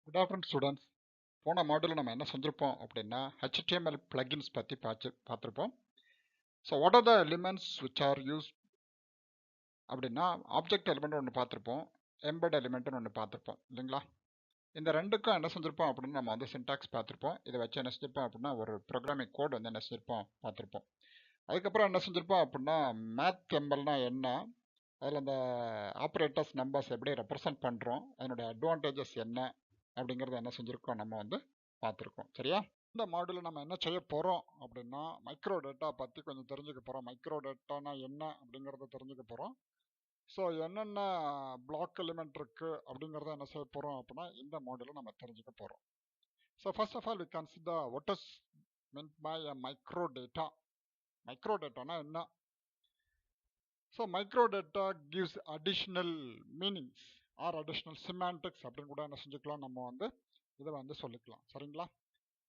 Good afternoon students. போன மாடலில் நம்ம என்ன செஞ்சுருப்போம் அப்படின்னா HTML plugins பற்றி பார்த்துருப்போம். So what are the elements which are use அப்படின்னா ஆப்ஜெக்ட் எலிமெண்ட் ஒன்று பார்த்துருப்போம், எம்பெட் எலிமெண்ட்னு ஒன்று பார்த்துருப்போம் இல்லைங்களா. இந்த ரெண்டுக்கும் என்ன செஞ்சுருப்போம் அப்படின்னு நம்ம வந்து சின்டாக்ஸ் பார்த்துருப்போம். இதை வச்சு என்ன செஞ்சிருப்போம் அப்படின்னா ஒரு ப்ரோக்ராமிங் கோட் வந்து என்ன செஞ்சிருப்போம் பார்த்துருப்போம். அதுக்கப்புறம் என்ன செஞ்சுருப்போம் அப்படின்னா மேத் எம்பல்னா என்ன, அதில் அந்த ஆப்ரேட்டர்ஸ் நம்பர்ஸ் எப்படி ரெப்ரசன்ட் பண்ணுறோம், அதனுடைய அட்வான்டேஜஸ் என்ன அப்படிங்கிறத என்ன செஞ்சுருக்கோம் நம்ம வந்து பார்த்துருக்கோம். சரியா? இந்த மாடலில் நம்ம என்ன செய்ய போகிறோம் அப்படின்னா மைக்ரோ டேட்டா பற்றி கொஞ்சம் தெரிஞ்சுக்க போகிறோம். மைக்ரோ டேட்டானா என்ன அப்படிங்கிறத தெரிஞ்சுக்க போகிறோம். ஸோ என்னென்ன பிளாக் எலிமெண்ட் இருக்குது அப்படிங்கிறத என்ன செய்ய போகிறோம் அப்படின்னா இந்த மாடலில் நம்ம தெரிஞ்சுக்க போகிறோம். So first of all we consider what is meant by a micro data. Micro டேட்டானா என்ன? So micro data gives additional meanings or additional semantics அப்படின்னு கூட என்ன செஞ்சுக்கலாம், நம்ம வந்து இதை வந்து சொல்லிக்கலாம். சரிங்களா?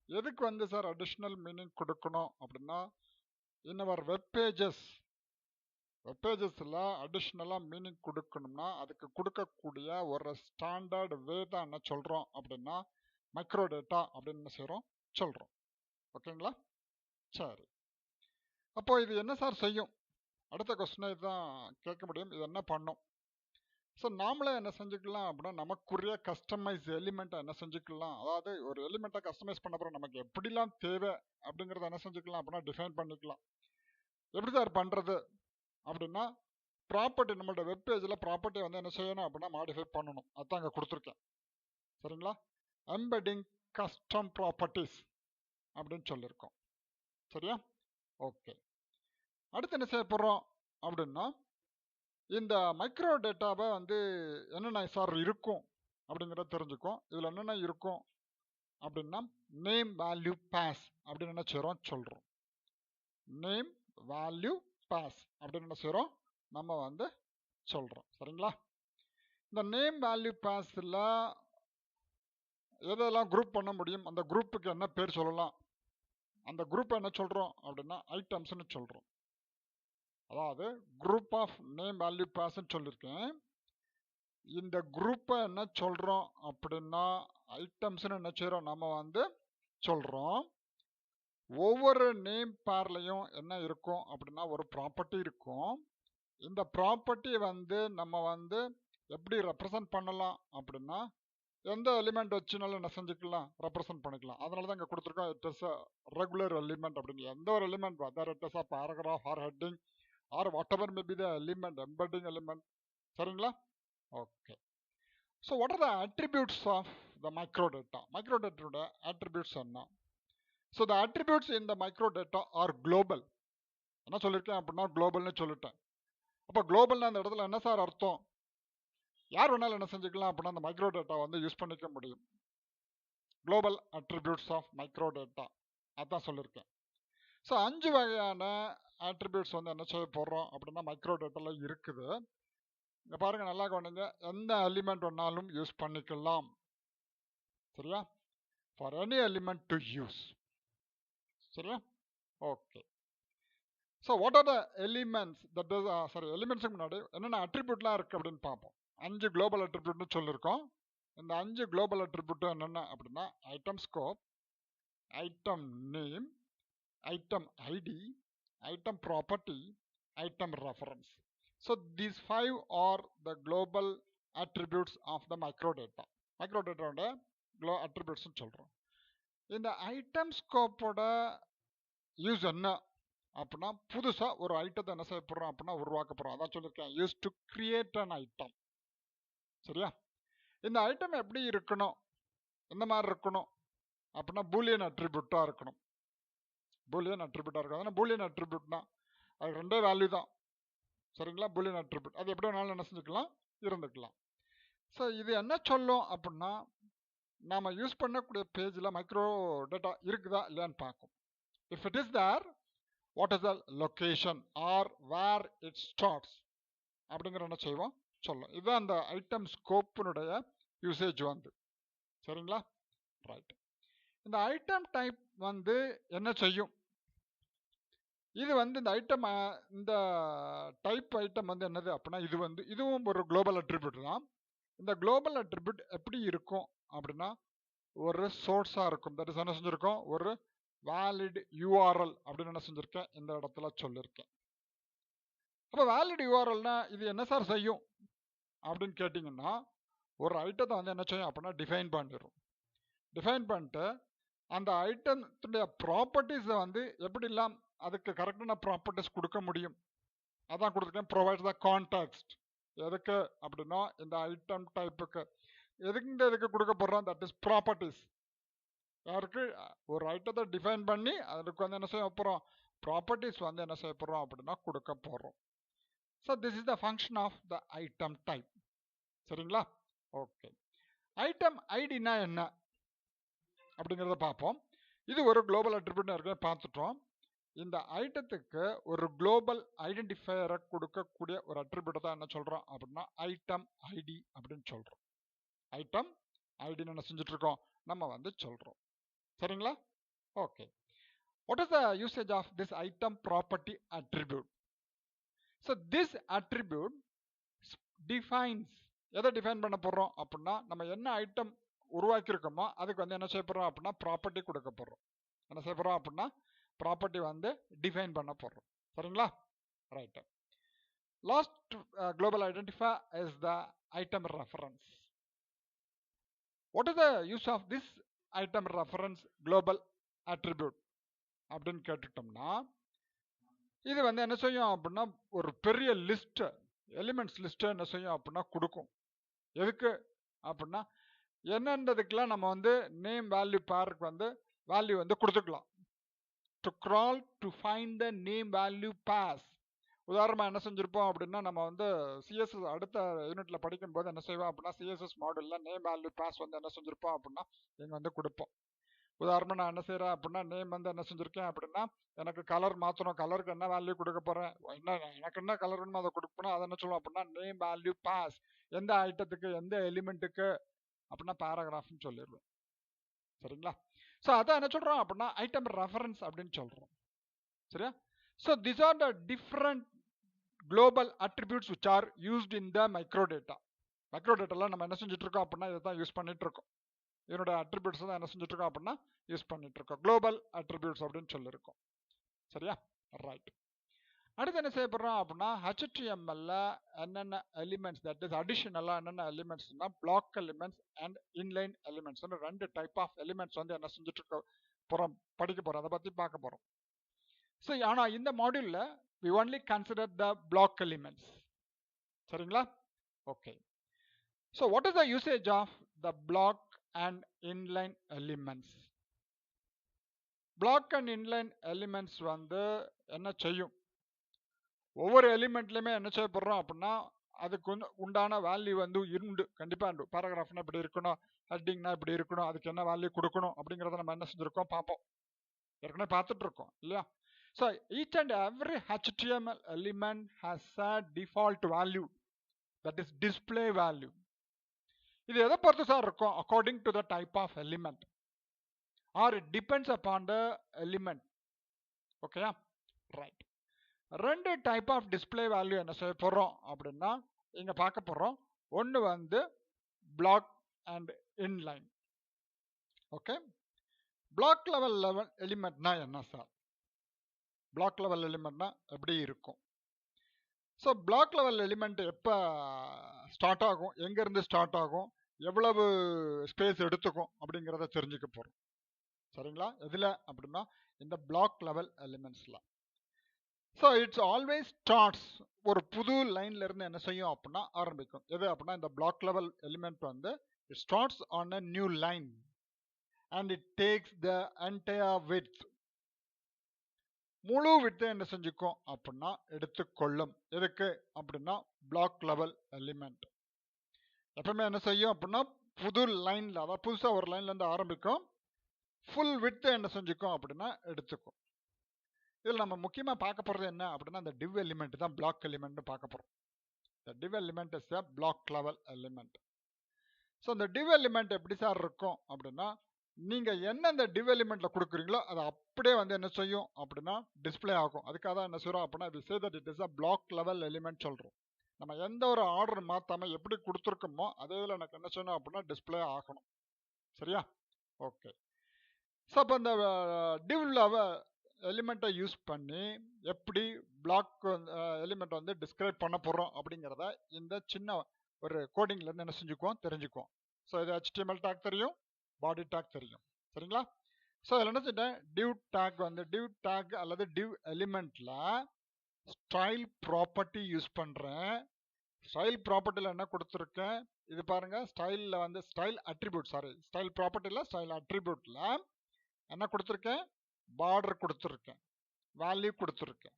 எதுக்கு வந்து சார் அடிஷ்னல் மீனிங் கொடுக்கணும் அப்படின்னா இன் அவர் வெப்பேஜஸில் அடிஷ்னலாக மீனிங் கொடுக்கணும்னா அதுக்கு கொடுக்கக்கூடிய ஒரு ஸ்டாண்டர்ட் வே தான் என்ன சொல்கிறோம் அப்படின்னா மைக்ரோ டேட்டா அப்படின்னு என்ன செய்கிறோம் சொல்கிறோம். ஓகேங்களா? சரி, அப்போ இது என்ன சார் செய்யும்? அடுத்த கொஸ்டினை தான் கேட்க முடியும், இது என்ன பண்ணும்? ஸோ நாமளே என்ன செஞ்சுக்கலாம் அப்படின்னா நமக்குரிய கஸ்டமைஸ் எலிமெண்ட்டை என்ன செஞ்சுக்கலாம், அதாவது ஒரு எலிமெண்ட்டை கஸ்டமைஸ் பண்ண அப்புறம் நமக்கு எப்படிலாம் தேவை அப்படிங்கிறத என்ன செஞ்சுக்கலாம் அப்படின்னா டிஃபைன் பண்ணிக்கலாம். எப்படி சார் பண்ணுறது அப்படின்னா ப்ராப்பர்ட்டி, நம்மளோட வெப் பேஜில் ப்ராப்பர்ட்டி வந்து என்ன செய்யணும் அப்படின்னா மாடிஃபை பண்ணணும். அதுதான் அங்கே கொடுத்துருக்கேன். சரிங்களா? எம்பெட்டிங் கஸ்டம் ப்ராப்பர்ட்டிஸ் அப்படின்னு சொல்லியிருக்கோம். சரியா? ஓகே, அடுத்து என்ன செய்ய போகிறோம் அப்படின்னா இந்த மைக்ரோ டேட்டாவை வந்து என்னென்ன சார் இருக்கும் அப்படிங்கிறத தெரிஞ்சுக்கும். இதில் என்னென்ன இருக்கும் அப்படின்னா நேம் வேல்யூ பாஸ் அப்படின்னு என்ன செய்கிறோம் சொல்கிறோம். நேம் வேல்யூ பாஸ் அப்படின்னு என்ன செய்கிறோம் நம்ம வந்து சொல்கிறோம். சரிங்களா? இந்த நேம் வேல்யூ பாஸில் எதெல்லாம் குரூப் பண்ண முடியும், அந்த குரூப்புக்கு என்ன பேர் சொல்லலாம், அந்த குரூப்பை என்ன சொல்கிறோம் அப்படின்னா ஐட்டம்ஸ்னு சொல்கிறோம். அதாவது குரூப் ஆஃப் நேம் வேல்யூ பாஸ்ன்னு சொல்லியிருக்கேன். இந்த குரூப்பை என்ன சொல்கிறோம் அப்படின்னா ஐட்டம்ஸ்னு என்ன செய்கிறோம் நம்ம வந்து சொல்கிறோம். ஒவ்வொரு நேம் பேர்லையும் என்ன இருக்கும் அப்படின்னா ஒரு ப்ராப்பர்ட்டி இருக்கும். இந்த ப்ராப்பர்ட்டி வந்து நம்ம வந்து எப்படி ரெப்ரசன்ட் பண்ணலாம் அப்படின்னா எந்த எலிமெண்ட் வச்சுனாலும் என்ன செஞ்சுக்கலாம் ரெப்ரசன்ட் பண்ணிக்கலாம். அதனால தான் இங்கே கொடுத்துருக்கோம் it is a regular element அப்படின்னு. எந்த ஒரு element whether it is a paragraph or heading or whatever may be the element embedding element. சரிங்களா? Okay, so what are the attributes of the micro data? Micro டேட்டாவோட attributes என்ன? So the attributes in the micro data are global. என்ன சொல்லியிருக்கேன் அப்படின்னா குளோபல்னு சொல்லிட்டேன். அப்போ குளோபல்னு அந்த இடத்துல என்ன சார் அர்த்தம்? யார் வேணாலும் என்ன செஞ்சுக்கலாம் அப்படின்னா அந்த மைக்ரோ டேட்டா வந்து யூஸ் பண்ணிக்க முடியும். Global attributes of micro data அதான் சொல்லியிருக்கேன். ஸோ 5 வகையான அட்ரிபியூட்ஸ் வந்து என்ன செய்ய போடுறோம் அப்படின்னா மைக்ரோ டேட்டாவில் இருக்குது. இங்கே பாருங்க, நல்லா கவனிங்க, எந்த எலிமெண்ட் வேணாலும் யூஸ் பண்ணிக்கலாம். சரியா? For any element to use. சரியா? Okay, so what are the elements that is எலிமெண்ட்ஸுக்கு முன்னாடி என்னென்ன அட்ரிபியூட்லாம் இருக்குது அப்படின்னு பார்ப்போம். 5 குளோபல் அட்ரிபியூட்னு சொல்லியிருக்கோம். இந்த 5 குளோபல் அட்ரிபியூட் என்னென்ன அப்படின்னா item scope, item name, item ID, item property, item reference. So these 5 are the global attributes of the microdata. Microdata ஓட attributes சொல்றோம். இந்த ஐட்டம் ஸ்கோப்போட யூஸ் என்ன அப்படின்னா புதுசாக ஒரு ஐட்டத்தை என்ன செய்ய போகிறோம் அப்படின்னா உருவாக்க போகிறோம். அதான் சொல்லியிருக்கேன், use to create an item. சரியா? இந்த ஐட்டம் எப்படி இருக்கணும், எந்த மாதிரி இருக்கணும் அப்படின்னா பூலியன் அட்ரிபியூட்டாக இருக்கணும். பூலியன் அட்ரிபியூட்டாக இருக்கும். அதனால் பூலியன் அட்ரிபியூட்னா அது ரெண்டே வேல்யூ தான். சரிங்களா? பூலியன் அட்ரிபியூட் அது எப்படி வேணாலும் என்ன செஞ்சுக்கலாம் இருந்துக்கலாம். ஸோ இது என்ன சொல்லும் அப்படின்னா நாம் யூஸ் பண்ணக்கூடிய பேஜில் மைக்ரோ டேட்டா இருக்குதா இல்லையான்னு பார்க்கும். If it is there what is the location or where it starts அப்படிங்கிற என்ன செய்வோம் சொல்லும். இதுதான் அந்த ஐட்டம் ஸ்கோப்பினுடைய யூசேஜ் வந்து. சரிங்களா? ரைட். இந்த ஐட்டம் டைப் வந்து என்ன செய்யும்? இது வந்து இந்த ஐட்டம், இந்த டைப் ஐட்டம் வந்து என்னது அப்படின்னா இது வந்து இதுவும் ஒரு குளோபல் அட்ரிபியூட் தான். இந்த குளோபல் அட்ரிபியூட் எப்படி இருக்கும் அப்படின்னா ஒரு சோர்ஸாக இருக்கும். தட் இஸ் என்ன செஞ்சுருக்கோம், ஒரு வேலிட் யூஆர்எல் அப்படின்னு என்ன செஞ்சுருக்கேன், இந்த இடத்துல சொல்லியிருக்கேன். அப்போ வேலிட் யூஆர்எல்னா இது என்ன சார் செய்யும் அப்படின்னு கேட்டிங்கன்னா, ஒரு ஐட்டத்தை வந்து என்ன செய்யும் அப்படின்னா டிஃபைன் பண்ணிடும். டிஃபைன் பண்ணிட்டு அந்த ஐட்டத்துடைய ப்ராப்பர்ட்டிஸை வந்து எப்படிலாம் அதுக்கு கரெக்டான ப்ராப்பர்ட்டிஸ் கொடுக்க முடியும் அதான் கொடுத்துருக்கேன். Provide the context. எதுக்கு அப்படின்னா இந்த ஐட்டம் டைப்புக்கு எதுக்கு கொடுக்க போடுறோம், தட் இஸ் ப்ராப்பர்ட்டிஸ். யாருக்கு, ஒரு ஐட்டத்தை டிஃபைன் பண்ணி அதுக்கு வந்து என்ன செய்ய போகிறோம், ப்ராப்பர்ட்டிஸ் வந்து என்ன செய்ய போகிறோம் அப்படின்னா கொடுக்க போகிறோம். So this is the function of the item type. சரிங்களா? ஓகே. ஐட்டம் ஐடினா என்ன அப்படிங்கிறத பார்ப்போம். இது ஒரு குளோபல் அட்ரிபியூட் ஏற்கனவே பார்த்துட்டோம். இந்த ஐட்டத்துக்கு ஒரு குளோபல் ஐடென்டிஃபையரை கொடுக்கக்கூடிய ஒரு அட்ரிபியூட் தான் என்ன சொல்கிறோம் அப்படின்னா ஐட்டம் ஐடி அப்படின்னு சொல்கிறோம். ஐட்டம் ஐடின்னு என்ன செஞ்சுட்டு இருக்கோம், நம்ம வந்து சொல்கிறோம். சரிங்களா? Okay. What is the usage of this item property attribute? So this attribute defines, எதை டிஃபைன் பண்ண போகிறோம் அப்படின்னா நம்ம என்ன ஐட்டம் உருவாக்கியிருக்கோமோ அதுக்கு வந்து என்ன செய்ய போகிறோம் அப்படின்னா ப்ராப்பர்ட்டி கொடுக்க போகிறோம். என்ன செய்ய போகிறோம் அப்படின்னா ப்ராப்பர்ட்டி வந்து டிஃபைன் பண்ண போகிறோம். சரிங்களா? Right. Last global identifier is the item reference. What is the use of this item reference global attribute அப்படின்னு கேட்டுட்டோம்னா, இது வந்து என்ன செய்யும் அப்படின்னா ஒரு பெரிய லிஸ்ட், எலிமெண்ட்ஸ் லிஸ்ட்டை என்ன செய்யும் அப்படின்னா கொடுக்கும். எதுக்கு அப்படின்னா என்னன்றதுக்கெல்லாம் நம்ம வந்து நேம் வேல்யூ பேருக்கு வந்து வேல்யூ வந்து கொடுத்துக்கலாம். To crawl to find the name value pairs. உதாரணமாக என்ன செஞ்சுருப்போம் அப்படின்னா நம்ம வந்து சிஎஸ்எஸ் அடுத்த யூனிட்ல படிக்கும்போது என்ன செய்வோம் அப்படின்னா சிஎஸ்எஸ் மாடலில் நேம் வேல்யூ பேஸ் வந்து என்ன செஞ்சுருப்போம் அப்படின்னா இங்கே வந்து கொடுப்போம். உதாரணமாக நான் என்ன செய்கிறேன் அப்படின்னா நேம் வந்து என்ன செஞ்சுருக்கேன் அப்படின்னா எனக்கு கலர் மாற்றணும், கலருக்கு என்ன வேல்யூ கொடுக்க போகிறேன், என்ன எனக்கு என்ன கலர் வேணுமோ அதை கொடுக்கணும். அதை என்ன சொல்லுவோம் அப்படின்னா நேம் வேல்யூ பாஸ். எந்த ஐட்டத்துக்கு எந்த எலிமெண்ட்டுக்கு அப்படின்னா பேராகிராஃப்னு சொல்லிடுவேன். சரிங்களா? ஸோ அதான் என்ன சொல்கிறோம் அப்படின்னா ஐட்டம் ரெஃபரன்ஸ் அப்படின்னு சொல்கிறோம். சரியா? So this are the different global attributes which are used in the microdata. மைக்ரோடேட்டாவில் நம்ம என்ன செஞ்சுட்டு இருக்கோம் அப்படின்னா இதை தான் யூஸ் பண்ணிட்டு இருக்கோம். இதனோட அட்ரிபியூட்ஸ் தான் என்ன செஞ்சுட்டு இருக்கோம் அப்படின்னா யூஸ் பண்ணிட்டு இருக்கோம். குளோபல் அட்ரிபியூட்ஸ் அப்படின்னு சொல்லியிருக்கோம். சரியா? ரைட். அடுத்து என்ன செய்யப்படுறோம் அப்படின்னா HTML என்னென்ன எலிமெண்ட்ஸ், தட் இஸ் அடிஷனலாக என்னென்ன எலிமெண்ட்ஸ்னா block elements and inline elements, ரெண்டு டைப் ஆஃப் எலிமெண்ட்ஸ் வந்து என்ன செஞ்சுட்டு இருக்க போகிறோம், படிக்க போகிறோம், அதை பற்றி பார்க்க போகிறோம். ஸோ ஆனால் இந்த மாடியூலில் we only consider the block elements. சரிங்களா? Okay. So what is the usage of the block and inline elements? Block and inline elements வந்து என்ன செய்யும், ஒவ்வொரு எலிமெண்ட்லையுமே என்ன செய்யப்படுறோம் அப்படின்னா அதுக்கு உண்டான வேல்யூ வந்து உண்டு, கண்டிப்பாக உண்டு. பேராகிராஃப்னா இப்படி இருக்கணும், ஹெட்டிங்னா இப்படி இருக்கணும், அதுக்கு என்ன வேல்யூ கொடுக்கணும் அப்படிங்கிறத நம்ம என்ன செஞ்சுருக்கோம் பார்ப்போம், ஏற்கனவே பார்த்துட்டு இருக்கோம் இல்லையா? So each and every HTML element has a default value, that is display value. இது எதை பொறுத்து சார் இருக்கும், according to the type of element or it depends upon the element. ஓகேயா? ரைட். ரெண்டு டைப் ஆஃப் டிஸ்பிளே வேல்யூ என்ன செய்ய போகிறோம் அப்படின்னா இங்கே பார்க்க போகிறோம். ஒன்று வந்து block and inline. Okay. Block level எலிமெண்ட்னா என்ன சார்? பிளாக் லெவல் எலிமெண்ட்னா எப்படி இருக்கும்? ஸோ பிளாக் லெவல் எலிமெண்ட் எப்போ ஸ்டார்ட் ஆகும், எங்கேருந்து ஸ்டார்ட் ஆகும், எவ்வளவு ஸ்பேஸ் எடுத்துக்கும் அப்படிங்கிறத தெரிஞ்சுக்க போகிறோம். சரிங்களா? எதில் அப்படின்னா இந்த பிளாக் லெவல் எலிமெண்ட்ஸில். ஸோ இட்ஸ் ஆல்வேஸ் ஸ்டார்ட்ஸ், ஒரு புது லைன்ல இருந்து என்ன செய்யும் அப்படின்னா ஆரம்பிக்கும். எது அப்படின்னா இந்த பிளாக் லெவல் எலிமெண்ட் வந்து it starts on a new line and it takes the entire width. முழு விட்தை என்ன செஞ்சுக்கும் அப்படின்னா எடுத்துக்கொள்ளும். எதுக்கு அப்படின்னா பிளாக் லெவல் எலிமெண்ட் எப்பவுமே என்ன செய்யும் அப்படின்னா புது லைன்ல, அதாவது புதுசாக ஒரு லைன்ல இருந்து ஆரம்பிக்கும், ஃபுல் விட்தை என்ன செஞ்சுக்கும் அப்படின்னா எடுத்துக்கும். இதில் நம்ம முக்கியமாக பார்க்க போகிறது என்ன அப்படின்னா இந்த div எலிமெண்ட் தான் பிளாக் எலிமெண்ட் பார்க்க போகிறோம். இந்த div element is a black level element. So இந்த div எலிமெண்ட் எப்படி சார் இருக்கும் அப்படின்னா நீங்கள் என்ன இந்த div எலிமெண்ட்டில் கொடுக்குறீங்களோ அதை அப்படியே வந்து என்ன செய்யும் அப்படின்னா டிஸ்பிளே ஆகும். அதுக்காக தான் என்ன செய்கிறோம் அப்படின்னா we say that it is a black level element சொல்கிறோம். நம்ம எந்த ஒரு ஆர்டர் மாற்றாமல் எப்படி கொடுத்துருக்கோமோ அதே இதில் எனக்கு என்ன செய்யணும் அப்படின்னா டிஸ்பிளே ஆகணும். சரியா? ஓகே. ஸோ அப்போ இந்த டிவ்ல எலிமெண்ட்டை யூஸ் பண்ணி எப்படி பிளாக் எலிமெண்ட் வந்து டிஸ்கிரைப் பண்ண போகிறோம் அப்படிங்கிறத இந்த சின்ன ஒரு கோடிங்லேருந்து என்ன செஞ்சுக்குவோம் தெரிஞ்சுக்குவோம். ஸோ இது HTML டேக் தெரியும், பாடி டேக் தெரியும், சரிங்களா? ஸோ இதில் என்ன செஞ்சிட்டேன், டிவ் டேக் வந்து டிவ் டேக் அல்லது டிவ் எலிமெண்ட்டில் ஸ்டைல் ப்ராப்பர்ட்டி யூஸ் பண்ணுறேன். ஸ்டைல் ப்ராப்பர்ட்டியில் என்ன கொடுத்துருக்கேன், இது பாருங்கள், ஸ்டைலில் வந்து ஸ்டைல் அட்ரிபியூட், ஸ்டைல் ப்ராப்பர்ட்டியில் ஸ்டைல் அட்ரிபியூட்டில் என்ன கொடுத்துருக்கேன், பார்டர் கொடுத்துருக்கேன், வேல்யூ கொடுத்துருக்கேன்,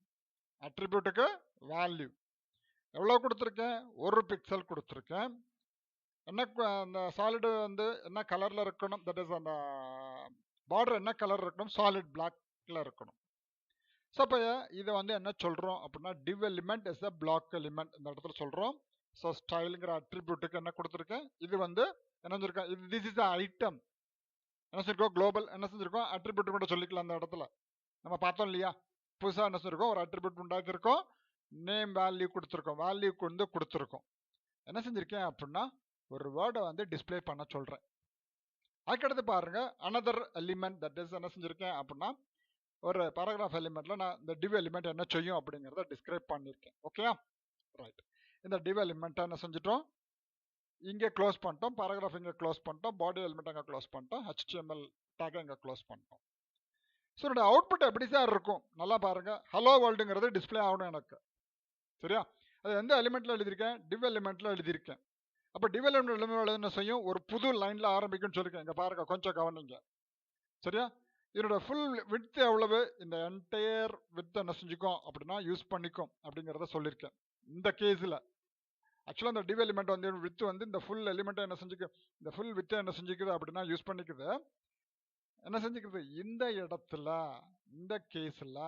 அட்ரிபியூட்டுக்கு வேல்யூ எவ்வளோ கொடுத்துருக்கேன், 1 பிக்சல் கொடுத்துருக்கேன். என்ன அந்த சாலிடு வந்து என்ன கலரில் இருக்கணும், தட் இஸ் அந்த பார்டர் என்ன கலர் இருக்கணும், சாலிட் பிளாக்ல இருக்கணும். ஸோ அப்போ இதை வந்து என்ன சொல்கிறோம் அப்படின்னா, div element is a block element இந்த இடத்துல சொல்கிறோம். ஸோ ஸ்டைலுங்கிற அட்ரிபியூட்டுக்கு என்ன கொடுத்துருக்கேன், இது வந்து என்ன செஞ்சிருக்கேன், இது திஸ் இஸ் அ ஐட்டம் என்ன செஞ்சிருக்கோம், குளோபல் என்ன செஞ்சிருக்கோம், அட்ரிபியூட் கூட சொல்லிக்கலாம். அந்த இடத்துல நம்ம பார்த்தோம் இல்லையா, புதுசாக என்ன செஞ்சிருக்கோம், ஒரு அட்ரிபியூட் உண்டாக்கியிருக்கோம், நேம் வேல்யூ கொடுத்துருக்கோம், வேல்யூ வந்து கொடுத்துருக்கோம். என்ன செஞ்சிருக்கேன் அப்படின்னா, ஒரு வேர்டை வந்து டிஸ்பிளே பண்ண சொல்கிறேன். அதுக்கடுத்து பாருங்க, அனதர் எலிமெண்ட் தட் இஸ் என்ன செஞ்சிருக்கேன் அப்படின்னா, ஒரு பேராகிராஃப் எலிமெண்ட்ல நான் இந்த டிவ் எலிமெண்ட் என்ன செய்யும் அப்படிங்கிறத டிஸ்கிரைப் பண்ணியிருக்கேன். ஓகேயா, ரைட். இந்த டிவ் எலிமெண்ட்டை என்ன செஞ்சிட்டோம், இங்கே க்ளோஸ் பண்ணிட்டோம், பேராகிராஃப் இங்கே க்ளோஸ் பண்ணிட்டோம், பாடி எலிமெண்ட் அங்கே க்ளோஸ் பண்ணிட்டோம், HTML டேக் இங்கே க்ளோஸ் பண்ணிட்டோம். ஸோ என்னோட அவுட்புட் எப்படி சார் இருக்கும், நல்லா பாருங்க, ஹலோ வேர்ல்டுங்கிறது டிஸ்பிளே ஆகணும் எனக்கு, சரியா? அது எந்த எலிமெண்ட்ல எழுதியிருக்கேன், டிவ் எலிமெண்ட்ல எழுதியிருக்கேன். அப்போ டிவ் எலிமெண்ட் என்ன செய்யும், ஒரு புது லைன்ல ஆரம்பிக்கும்னு சொல்லியிருக்கேன். இங்கே பாருங்க, கொஞ்சம் கவனிங்க, சரியா? இதனோட ஃபுல் விட்த் எவ்வளவு, இந்த என்டையர் விட்த் என்ன செஞ்சுக்கும் அப்படின்னா யூஸ் பண்ணிக்கும் அப்படிங்கிறத சொல்லியிருக்கேன். இந்த கேஸில் ஆக்சுவலாக இந்த டிவ் எலிமெண்ட் வந்து வித் வந்து இந்த ஃபுல் எலிமெண்ட்டை என்ன செஞ்சுக்கு, இந்த ஃபுல் வித்தை என்ன செஞ்சுக்குது அப்படின்னா யூஸ் பண்ணிக்குது. என்ன செஞ்சுக்குது, இந்த இடத்துல இந்த கேஸில்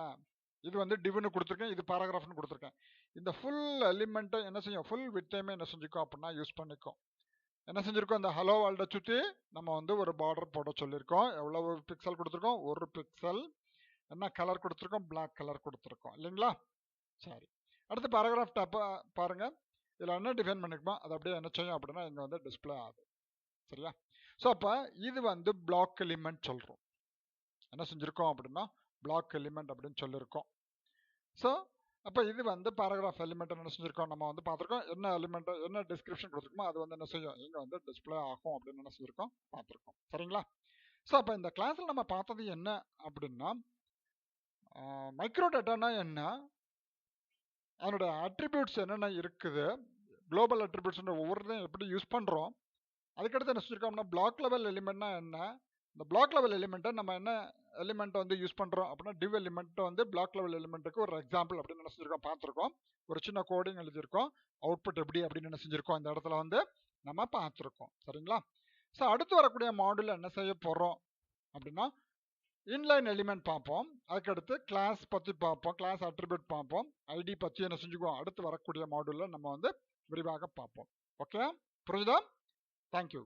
இது வந்து டிவ்னு கொடுத்துருக்கேன், இது பேராகிராஃப்னு கொடுத்துருக்கேன். இந்த ஃபுல் எலிமெண்ட்டை என்ன செய்யும், ஃபுல் வித்தையுமே என்ன செஞ்சுக்கும் அப்படின்னா யூஸ் பண்ணிக்கும். என்ன செஞ்சுருக்கோம், இந்த ஹலோ வேர்ல்டை சுற்றி நம்ம வந்து ஒரு பார்டர் போட சொல்லியிருக்கோம். எவ்வளோ பிக்சல் கொடுத்துருக்கோம், 1 பிக்சல். என்ன கலர் கொடுத்துருக்கோம், பிளாக் கலர் கொடுத்துருக்கோம் இல்லைங்களா? சரி, அடுத்து பேராகிராஃப் டாப் பாருங்க, இதில் என்ன டிஃபைன் பண்ணிருக்கோம் அதை அப்படியே என்ன செய்யும் அப்படின்னா இங்கே வந்து டிஸ்பிளே ஆகுது, சரியா? ஸோ அப்போ இது வந்து பிளாக் எலிமெண்ட் சொல்கிறோம். என்ன செஞ்சுருக்கோம் அப்படின்னா பிளாக் எலிமெண்ட் அப்படின்னு சொல்லியிருக்கோம். ஸோ அப்போ இது வந்து பேராகிராஃப் எலிமெண்ட் என்ன செஞ்சிருக்கோம், நம்ம வந்து பார்த்துருக்கோம். என்ன எலிமெண்ட் என்ன டிஸ்கிரிப்ஷன் கொடுத்துருக்கோமோ அது வந்து என்ன செய்யும், இங்கே வந்து டிஸ்பிளே ஆகும் அப்படின்னு என்ன செஞ்சிருக்கோம், பார்த்துருக்கோம், சரிங்களா? ஸோ அப்போ இந்த கிளாஸில் நம்ம பார்த்தது என்ன அப்படின்னா, மைக்ரோ டேட்டானா என்ன, அதனோட அட்ரிபியூட்ஸ் என்னென்ன இருக்குது, குளோபல் அட்ரிபியூட்ஸ் ஒவ்வொருத்தையும் எப்படி யூஸ் பண்ணுறோம். அதுக்கடுத்து என்ன செஞ்சிருக்கோம்னா பிளாக் லெவல் எலிமெண்ட்னா என்ன, இந்த பிளாக் லெவல் எலிமெண்ட்டை நம்ம என்ன எலிமெண்ட் வந்து யூஸ் பண்ணுறோம் அப்படின்னா டிவ் எலிமெண்ட் வந்து பிளாக் லெவல் எலிமெண்ட்டுக்கு ஒரு எக்ஸாம்பிள் அப்படின்னு என்ன செஞ்சிருக்கோம், பார்த்துருக்கோம். ஒரு சின்ன கோடிங் எழுதியிருக்கோம், அவுட்புட் எப்படி அப்படின்னு என்ன செஞ்சிருக்கோம் இந்த இடத்துல வந்து நம்ம பார்த்துருக்கோம், சரிங்களா? ஸோ அடுத்து வரக்கூடிய மாடியூல் என்ன செய்ய போகிறோம் அப்படின்னா இன்லைன் எலிமெண்ட் பார்ப்போம். அதுக்கடுத்து கிளாஸ் பற்றி பார்ப்போம், கிளாஸ் அட்ரிபியூட் பார்ப்போம், ஐடி பற்றி என்ன செஞ்சுக்குவோம் அடுத்து வரக்கூடிய மாடியூலில் நம்ம வந்து விரிவாக பார்ப்போம். ஓகே, புரியுதா? தேங்க்யூ.